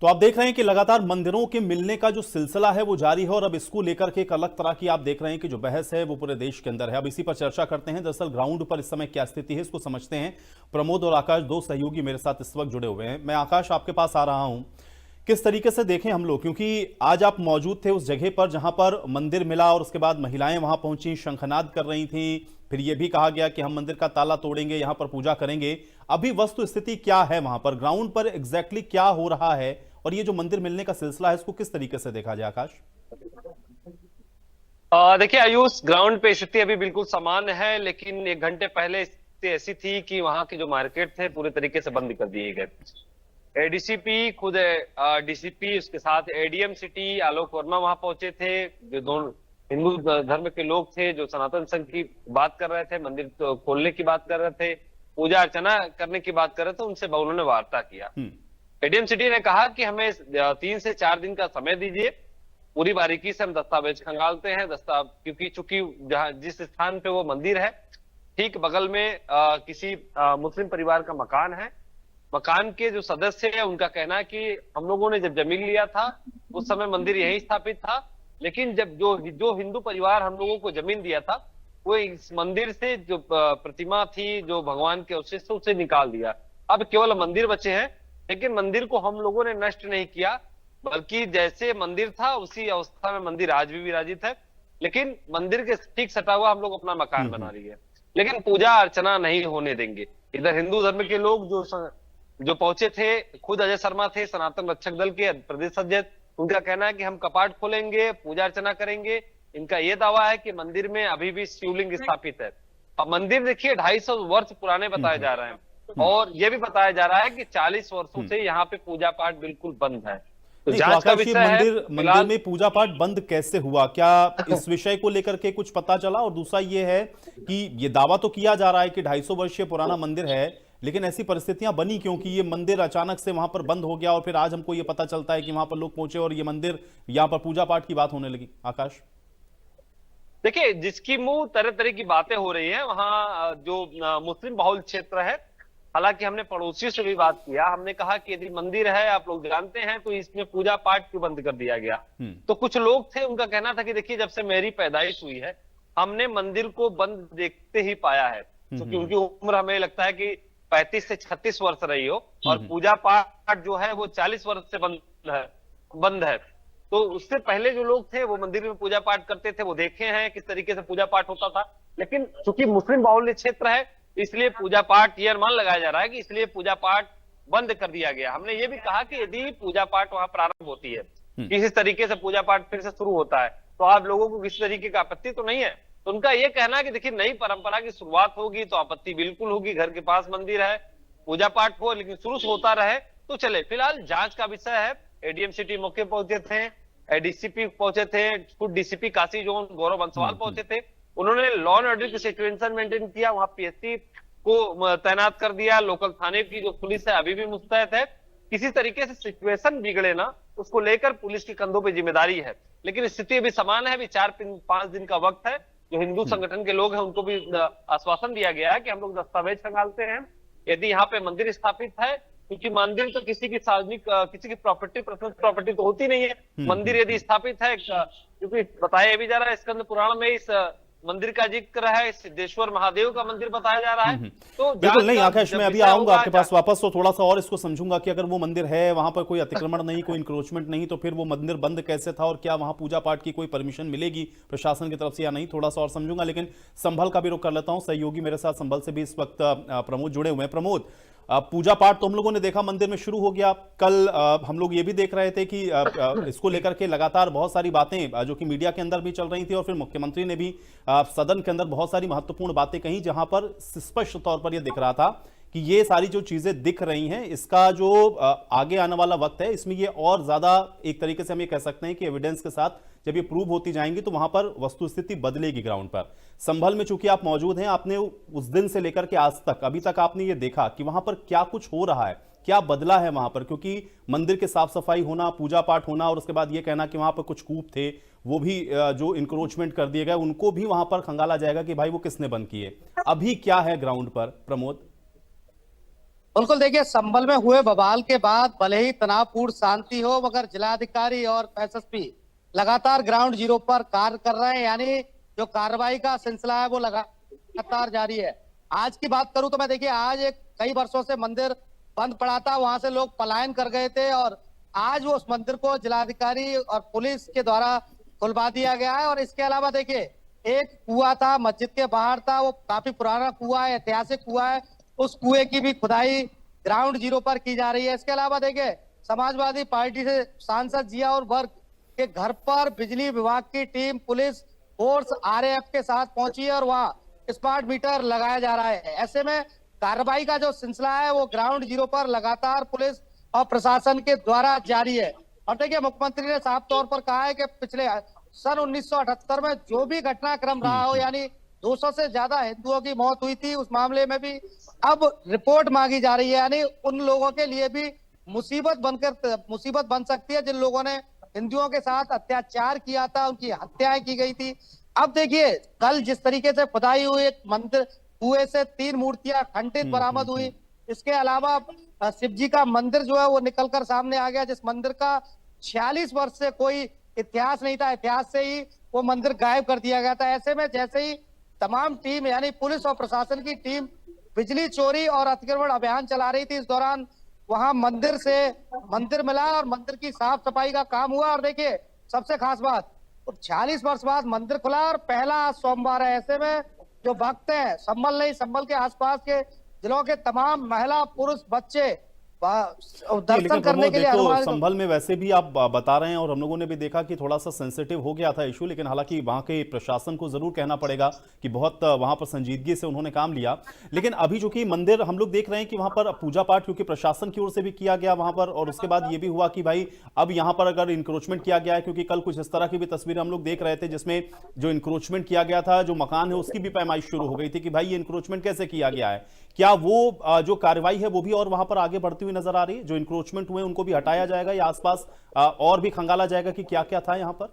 तो आप देख रहे हैं कि लगातार मंदिरों के मिलने का जो सिलसिला है वो जारी है और अब इसको लेकर के एक अलग तरह की आप देख रहे हैं कि जो बहस है वो पूरे देश के अंदर है। अब इसी पर चर्चा करते हैं। दरअसल ग्राउंड पर इस समय क्या स्थिति है इसको समझते हैं। प्रमोद और आकाश दो सहयोगी मेरे साथ इस वक्त जुड़े हुए हैं। मैं आकाश आपके पास आ रहा हूं। किस तरीके से देखें हम लोग, क्योंकि आज आप मौजूद थे उस जगह पर जहां पर मंदिर मिला और उसके बाद महिलाएं वहां पहुंची, शंखनाद कर रही थी, फिर यह भी कहा गया कि हम मंदिर का ताला तोड़ेंगे, यहां पर पूजा करेंगे। अभी वस्तु स्थिति क्या है वहां पर, ग्राउंड पर एग्जैक्टली क्या हो रहा है और ये जो मंदिर मिलने का सिलसिला है इसको किस तरीके से देखा जाए आकाश? देखिए आयुष, ग्राउंड पे स्थिति अभी बिल्कुल सामान्य है, लेकिन एक घंटे पहले स्थिति ऐसी थी कि वहां के जो मार्केट थे पूरे तरीके से बंद कर दिए गए। एडीसीपी खुद, डीसीपी, उसके साथ एडीएम सिटी आलोक वर्मा वहां पहुंचे थे। जो दोनों हिंदू धर्म के लोग थे, जो सनातन संघ की बात कर रहे थे, मंदिर खोलने की बात कर रहे थे, पूजा अर्चना करने की बात कर रहे थे, उनसे उन्होंने वार्ता किया। एडीएम सिटी ने कहा कि हमें 3 से 4 दिन का समय दीजिए, पूरी बारीकी से हम दस्तावेज खंगालते हैं। क्योंकि चूंकि जहां जिस स्थान पे वो मंदिर है ठीक बगल में किसी मुस्लिम परिवार का मकान है। मकान के जो सदस्य है उनका कहना है कि हम लोगों ने जब जमीन लिया था उस समय मंदिर यहीं स्थापित था, लेकिन जब जो हिंदू परिवार हम लोगों को जमीन दिया था वो इस मंदिर से जो प्रतिमा थी, जो भगवान के अवशेष थे, उसे निकाल दिया। अब केवल मंदिर बचे हैं, लेकिन मंदिर को हम लोगों ने नष्ट नहीं किया, बल्कि जैसे मंदिर था उसी अवस्था में मंदिर आज भी विराजित है। लेकिन मंदिर के ठीक सटा हुआ हम लोग अपना मकान बना लिए, लेकिन पूजा अर्चना नहीं होने देंगे। इधर हिंदू धर्म के लोग जो पहुंचे थे, खुद अजय शर्मा थे, सनातन रक्षक दल के प्रदेश अध्यक्ष, उनका कहना है कि हम कपाट खोलेंगे, पूजा अर्चना करेंगे। इनका यह दावा है कि मंदिर में अभी भी शिवलिंग स्थापित है। अब मंदिर देखिए 250 वर्ष पुराने बताए जा रहे हैं और यह भी बताया जा रहा है कि 40 वर्षों से यहाँ पे पूजा पाठ बिल्कुल बंद है। तो नहीं, तो जांच का आकाश, ये विषय है मंदिर फिलहाल। में पूजा पाठ बंद कैसे हुआ, क्या इस विषय को लेकर के कुछ पता चला? और दूसरा ये है कि ये दावा तो किया जा रहा है कि 250 वर्षीय पुराना मंदिर है, लेकिन ऐसी परिस्थितियां बनी क्यों कि ये मंदिर अचानक से वहां पर बंद हो गया और फिर आज हमको ये पता चलता है कि वहां पर लोग पहुंचे और ये मंदिर, यहाँ पर पूजा पाठ की बात होने लगी? आकाश देखिए, जिसकी मुंह तरह तरह की बातें हो रही है वहां जो मुस्लिम बहुल क्षेत्र है। हालांकि हमने पड़ोसियों से भी बात किया, हमने कहा कि यदि मंदिर है आप लोग जानते हैं तो इसमें पूजा पाठ क्यों बंद कर दिया गया। तो कुछ लोग थे, उनका कहना था कि देखिए जब से मेरी पैदाइश हुई है हमने मंदिर को बंद देखते ही पाया है, क्योंकि उनकी उम्र हमें लगता है कि 35 से 36 वर्ष रही हो और पूजा पाठ जो है वो 40 वर्ष से बंद है। तो उससे पहले जो लोग थे वो मंदिर में पूजा पाठ करते थे, वो देखे हैं किस तरीके से पूजा पाठ होता था। लेकिन चूंकि मुस्लिम बाहुल्य क्षेत्र है इसलिए पूजा पाठ, ये अनुमान लगाया जा रहा है कि इसलिए पूजा पाठ बंद कर दिया गया। हमने ये भी कहा कि यदि पूजा पाठ वहां प्रारंभ होती है, किसी तरीके से पूजा पाठ फिर से शुरू होता है, तो आप लोगों को किसी तरीके का आपत्ति तो नहीं है। तो उनका यह कहना है कि देखिए नई परंपरा की शुरुआत होगी तो आपत्ति बिल्कुल होगी, घर के पास मंदिर है, पूजा पाठ हो, लेकिन शुरू से होता रहे तो चले। फिलहाल जांच का विषय है। एडीएम सिटी मौके पहुंचे थे, एडीसीपी पहुंचे थे, खुद डीसीपी काशी जोन गौरव बंसवाल पहुंचे थे। उन्होंने लॉ एंड ऑर्डर की सिचुएशन मेंटेन किया, वहां पीएससी को तैनात कर दिया। लोकल थाने की जो पुलिस है अभी भी मुस्तैद है, किसी तरीके से सिचुएशन बिगड़े ना उसको लेकर पुलिस के कंधों पे जिम्मेदारी है। लेकिन स्थिति अभी समान है, अभी 4-5 दिन का वक्त है। जो हिंदू संगठन के लोग हैं उनको भी आश्वासन दिया गया है कि हम लोग दस्तावेज खंगालते हैं यदि यहाँ पे मंदिर स्थापित है, क्योंकि मंदिर तो किसी की सार्वजनिक किसी की प्रॉपर्टी, पर्सनल प्रॉपर्टी तो होती नहीं है। मंदिर यदि स्थापित है, क्योंकि बताया भी जा रहा है स्कंद पुराण में इस मंदिर का जिक्र है, सिद्धेश्वर महादेव का मंदिर बताया जा रहा है। तो बिल्कुल नहीं आकाश, मैं अभी आऊंगा आपके पास जांच वापस, तो थोड़ा सा और इसको समझूंगा कि अगर वो मंदिर है, वहां पर कोई अतिक्रमण नहीं, कोई इंक्रोचमेंट नहीं, तो फिर वो मंदिर बंद कैसे था और क्या वहां पूजा पाठ की कोई परमिशन मिलेगी प्रशासन की तरफ से या नहीं, थोड़ा सा और समझूंगा। लेकिन संभल का भी रुख कर लेता हूं। सहयोगी मेरे साथ संभल से भी इस वक्त प्रमोद जुड़े हुए हैं। प्रमोद, पूजा पाठ तो हम लोगों ने देखा मंदिर में शुरू हो गया। कल हम लोग ये भी देख रहे थे कि इसको लेकर के लगातार बहुत सारी बातें जो कि मीडिया के अंदर भी चल रही थी और फिर मुख्यमंत्री ने भी सदन के अंदर बहुत सारी महत्वपूर्ण बातें कही, जहां पर स्पष्ट तौर पर यह दिख रहा था कि ये सारी जो चीजें दिख रही हैं इसका जो आगे आने वाला वक्त है इसमें ये और ज्यादा एक तरीके से हम ये कह सकते हैं कि एविडेंस के साथ जब ये प्रूव होती जाएंगी तो वहां पर वस्तुस्थिति बदलेगी ग्राउंड पर। संभल में चूंकि आप मौजूद हैं, आपने उस दिन से लेकर के आज तक अभी तक आपने ये देखा कि वहां पर क्या कुछ हो रहा है, क्या बदला है वहां पर? क्योंकि मंदिर के साफ सफाई होना, पूजा पाठ होना और उसके बाद ये कहना कि वहां पर कुछ कूप थे वो भी जो इंक्रोचमेंट कर दिए गए उनको भी वहां पर खंगाला जाएगा कि भाई वो किसने बंद किए। अभी क्या है ग्राउंड पर प्रमोद? बिल्कुल, देखिए संभल में हुए बवाल के बाद भले ही तनावपूर्ण शांति हो, मगर जिलाधिकारी और एसएसपी लगातार ग्राउंड जीरो पर कार्य कर रहे हैं। यानी जो कार्रवाई का सिलसिला है वो लगातार जारी है। आज की बात करूं तो मैं देखिए आज एक कई वर्षों से मंदिर बंद पड़ा था, वहां से लोग पलायन कर गए थे और आज वो उस मंदिर को जिलाधिकारी और पुलिस के द्वारा खुलवा दिया गया है। और इसके अलावा देखिए एक कुआं था मस्जिद के बाहर था, वो काफी पुराना कुआं है, ऐतिहासिक कुआं है, उस कुएं की भी खुदाई ग्राउंड जीरो पर की जा रही है। इसके अलावा देखिए समाजवादी पार्टी से सांसद जिया और वर्ग के घर पर बिजली विभाग की टीम, पुलिस फोर्स, आरएएफ के साथ पहुंची है और वहां स्मार्ट मीटर लगाया जा रहा है। ऐसे में कार्रवाई का जो सिलसिला है वो ग्राउंड जीरो पर लगातार पुलिस और प्रशासन के द्वारा जारी है। और देखिए मुख्यमंत्री ने साफ तौर पर कहा है कि पिछले सन 1978 में जो भी घटनाक्रम रहा हो, यानी 200 से ज्यादा हिंदुओं की मौत हुई थी, उस मामले में भी अब रिपोर्ट मांगी जा रही है। यानी उन लोगों के लिए भी मुसीबत बन सकती है जिन लोगों ने हिंदुओं के साथ अत्याचार किया था, उनकी हत्याएं की गई थी। अब देखिए कल जिस तरीके से खुदाई हुई एक मंदिर, कुएं से 3 मूर्तियां खंडित बरामद हुई। इसके अलावा शिव जी का मंदिर जो है वो निकलकर सामने आ गया, जिस मंदिर का 46 वर्ष से कोई इतिहास नहीं था, इतिहास से ही वो मंदिर गायब कर दिया गया था। ऐसे में जैसे ही तमाम टीम यानी पुलिस और प्रशासन की टीम बिजली चोरी और अतिक्रमण अभियान चला रही थी, इस दौरान वहां मंदिर मिला और मंदिर की साफ सफाई का काम हुआ। और देखिए सबसे खास बात, 46 वर्ष बाद मंदिर खुला और पहला सोमवार है। ऐसे में जो भक्त हैं, संभल नहीं संभल के आसपास के जिलों के तमाम महिला पुरुष बच्चे दर्शन लेकिन करने प्रमोद के लिए देखो हनुमान संभल में वैसे भी आप बता रहे हैं और हम लोगों ने भी देखा कि थोड़ा सा सेंसिटिव हो गया था इशू, लेकिन हालांकि वहां के प्रशासन को जरूर कहना पड़ेगा कि बहुत वहां पर संजीदगी से उन्होंने काम लिया। लेकिन अभी जो कि मंदिर हम लोग देख रहे हैं कि वहां पर पूजा पाठ क्योंकि प्रशासन की ओर से भी किया गया वहां पर, और उसके बाद ये भी हुआ कि भाई अब यहां पर अगर इंक्रोचमेंट किया गया है, क्योंकि कल कुछ इस तरह की भी तस्वीरें हम लोग देख रहे थे जिसमें जो इंक्रोचमेंट किया गया था, जो मकान है उसकी भी पैमाइश शुरू हो गई थी कि भाई ये इंक्रोचमेंट कैसे किया गया है। क्या वो जो कार्रवाई है वो भी और वहां पर आगे बढ़ती हुई नजर आ रही है? जो इंक्रोचमेंट हुए उनको भी हटाया जाएगा या आसपास और भी खंगाला जाएगा कि क्या क्या था यहां पर?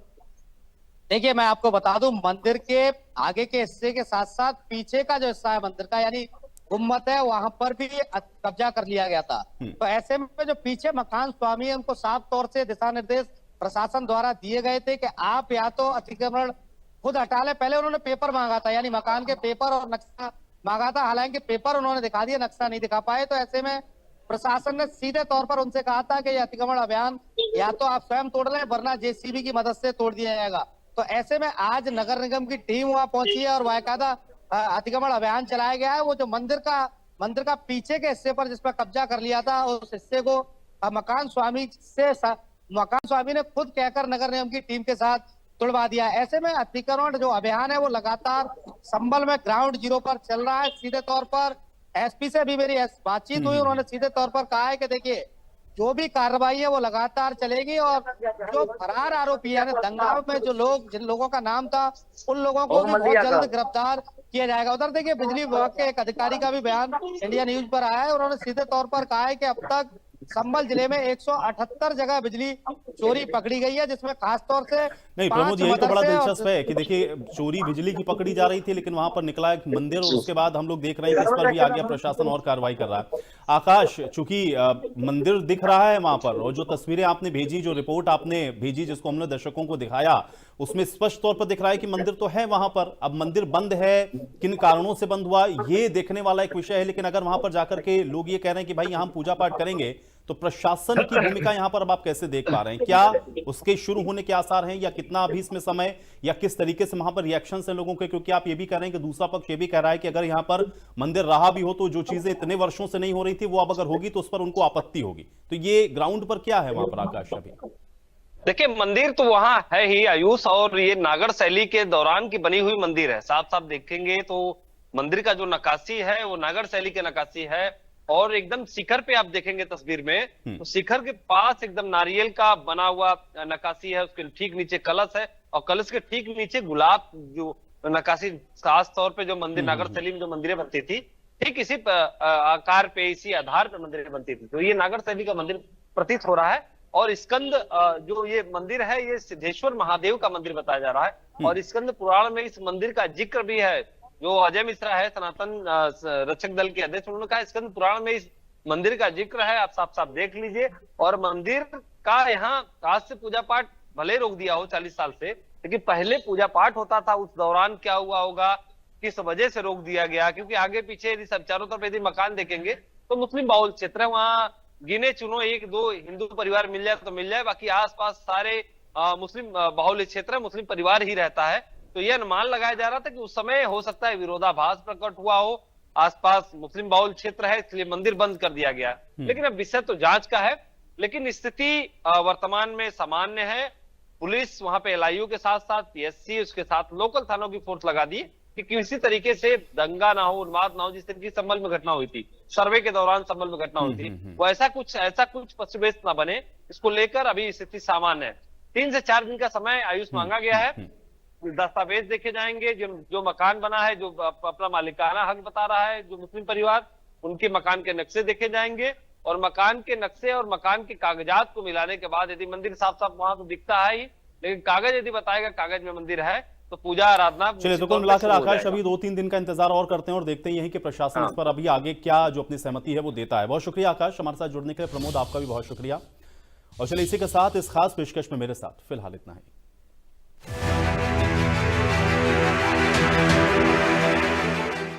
देखिए मैं आपको बता दूं, मंदिर के आगे के हिस्से के साथ साथ पीछे का जो हिस्सा है मंदिर का, यानी गुम्मत है, वहां पर भी कब्जा कर लिया गया था। तो ऐसे में जो पीछे मकान स्वामी है उनको साफ तौर से दिशा निर्देश प्रशासन द्वारा दिए गए थे कि आप या तो अतिक्रमण खुद हटा ले। पहले उन्होंने पेपर मांगा था, यानी मकान के पेपर और नक्शा मांगा था, हालांकि पेपर उन्होंने दिखा दिया, नक्शा नहीं दिखा पाए। तो ऐसे में प्रशासन ने सीधे तौर पर उनसे कहा था कि ये अतिक्रमण अभियान या तो आप स्वयं तोड़ लें वरना जेसीबी की मदद से तोड़ दिया जाएगा। तो ऐसे में आज नगर निगम की टीम वहां पहुंची है और बाकायदा अतिक्रमण अभियान चलाया गया है। वो जो मंदिर का पीछे के हिस्से पर जिस पर कब्जा कर लिया था, उस हिस्से को मकान स्वामी ने खुद कहकर नगर निगम की टीम के साथ तुड़वा दिया। ऐसे में अतिक्रमण जो अभियान है वो लगातार संभल में ग्राउंड जीरो पर चल रहा है। सीधे तौर पर एसपी से भी मेरी बातचीत हुई, उन्होंने सीधे तौर पर कहा है कि देखिए जो भी कार्रवाई है वो लगातार चलेगी और जो फरार आरोपी है दंगा में जिन लोगों का नाम था, उन लोगों को भी बहुत जल्द गिरफ्तार किया जाएगा। उधर देखिए बिजली विभाग के एक अधिकारी का भी बयान इंडिया न्यूज पर आया है, उन्होंने सीधे तौर पर कहा है कि अब तक संभल जिले में 178 जगह बिजली चोरी पकड़ी गई है, जिसमें खासतौर से नहीं प्रमोद, यही तो बड़ा दिलचस्प है कि देखिए चोरी बिजली की पकड़ी जा रही थी, लेकिन वहां पर निकला एक मंदिर और उसके बाद हम लोग देख रहे हैं कि इस पर भी आ गया प्रशासन और कार्रवाई कर रहा है। आकाश, चूंकि मंदिर दिख रहा है वहां पर और जो तस्वीरें आपने भेजी, जो रिपोर्ट आपने भेजी जिसको हमने दर्शकों को दिखाया, उसमें स्पष्ट तौर पर दिख रहा है कि मंदिर तो है वहां पर। अब मंदिर बंद है, किन कारणों से बंद हुआ ये देखने वाला एक विषय है, लेकिन अगर वहां पर जाकर के लोग ये कह रहे हैं कि भाई यहां हम पूजा पाठ करेंगे, तो प्रशासन की भूमिका यहां पर अब आप कैसे देख पा रहे हैं? क्या उसके शुरू होने के आसार हैं या कितना अभी इसमें समय या किस तरीके से वहां पर रिएक्शन है लोगों के? क्योंकि आप ये भी कह रहे हैं कि दूसरा पक्ष ये भी कह रहा है कि अगर यहां पर मंदिर रहा भी हो तो जो चीजें इतने वर्षों से नहीं हो रही थी वो अब अगर होगी तो उस पर उनको आपत्ति होगी। तो ये ग्राउंड पर क्या है वहां पर आकाश अभी? देखिए मंदिर तो वहां है ही आयुष, और ये नागर शैली के दौरान की बनी हुई मंदिर है। साफ साफ देखेंगे तो मंदिर का जो नक्काशी है वो नागर शैली की नक्काशी है, और एकदम शिखर पे आप देखेंगे तस्वीर में तो शिखर के पास एकदम नारियल का बना हुआ नक्काशी है, उसके ठीक नीचे कलश है और कलश के ठीक नीचे गुलाब जो नक्काशी, खास तौर पे जो मंदिर नागर शैली में जो मंदिरें बनती थी ठीक इसी आकार पे, इसी आधार पे मंदिरें बनती थी। तो ये नागर शैली का मंदिर प्रतीत हो रहा है। और स्कंद जो ये मंदिर है ये सिद्धेश्वर महादेव का मंदिर बताया जा रहा है, और स्कंद पुराण में इस मंदिर का जिक्र भी है। जो अजय मिश्रा है सनातन रक्षक दल के अध्यक्ष, उन्होंने कहा स्कंद पुराण में इस मंदिर का जिक्र है, आप साफ साफ देख लीजिए। और मंदिर का यहाँ आज से पूजा पाठ भले रोक दिया हो 40 साल से, लेकिन पहले पूजा पाठ होता था। उस दौरान क्या हुआ होगा, किस वजह से रोक दिया गया, क्योंकि आगे पीछे यदि सब चारों तरफ यदि मकान देखेंगे तो मुस्लिम बहुल क्षेत्र है, वहां गिने चुनो एक दो हिंदू परिवार मिल जाए तो मिल जाए, बाकी आसपास सारे मुस्लिम बहुल क्षेत्र है, मुस्लिम परिवार ही रहता है। तो यह अनुमान लगाया जा रहा था कि उस समय हो सकता है विरोधाभास प्रकट हुआ हो, आसपास मुस्लिम बहुल क्षेत्र है इसलिए मंदिर बंद कर दिया गया। लेकिन अब विषय तो जांच का है, लेकिन स्थिति वर्तमान में सामान्य है। पुलिस वहां पे एलआईयू के साथ साथ पीएससी, उसके साथ लोकल थानों की फोर्स लगा दी कि किसी तरीके से दंगा ना हो, उन्माद ना हो। जिस तरीके की संभल में घटना हुई थी, सर्वे के दौरान संभल में घटना हुई थी, वो ऐसा कुछ पश्चिमेश ना बने, इसको लेकर अभी स्थिति सामान्य है। 3 से 4 दिन का समय आयुष मांगा गया है। दस्तावेज देखे जाएंगे, जो मकान बना है, जो अपना मालिकाना हक बता रहा है जो मुस्लिम परिवार, उनके मकान के नक्शे देखे जाएंगे, और मकान के नक्शे और मकान के कागजात को मिलाने के बाद यदि मंदिर साफ साफ वहां तो दिखता है ही, लेकिन कागज यदि बताएगा कागज में मंदिर है तो पूजा आराधना। चलिए, तो कुल मिलाकर आकाश अभी 2-3 दिन का इंतजार और करते हैं और देखते हैं यही कि प्रशासन इस पर अभी आगे क्या जो अपनी सहमति है वो देता है। बहुत शुक्रिया आकाश हमारे साथ जुड़ने के लिए। प्रमोद, आपका भी बहुत शुक्रिया। और चलिए इसी के साथ इस खास पेशकश में मेरे साथ फिलहाल इतना ही।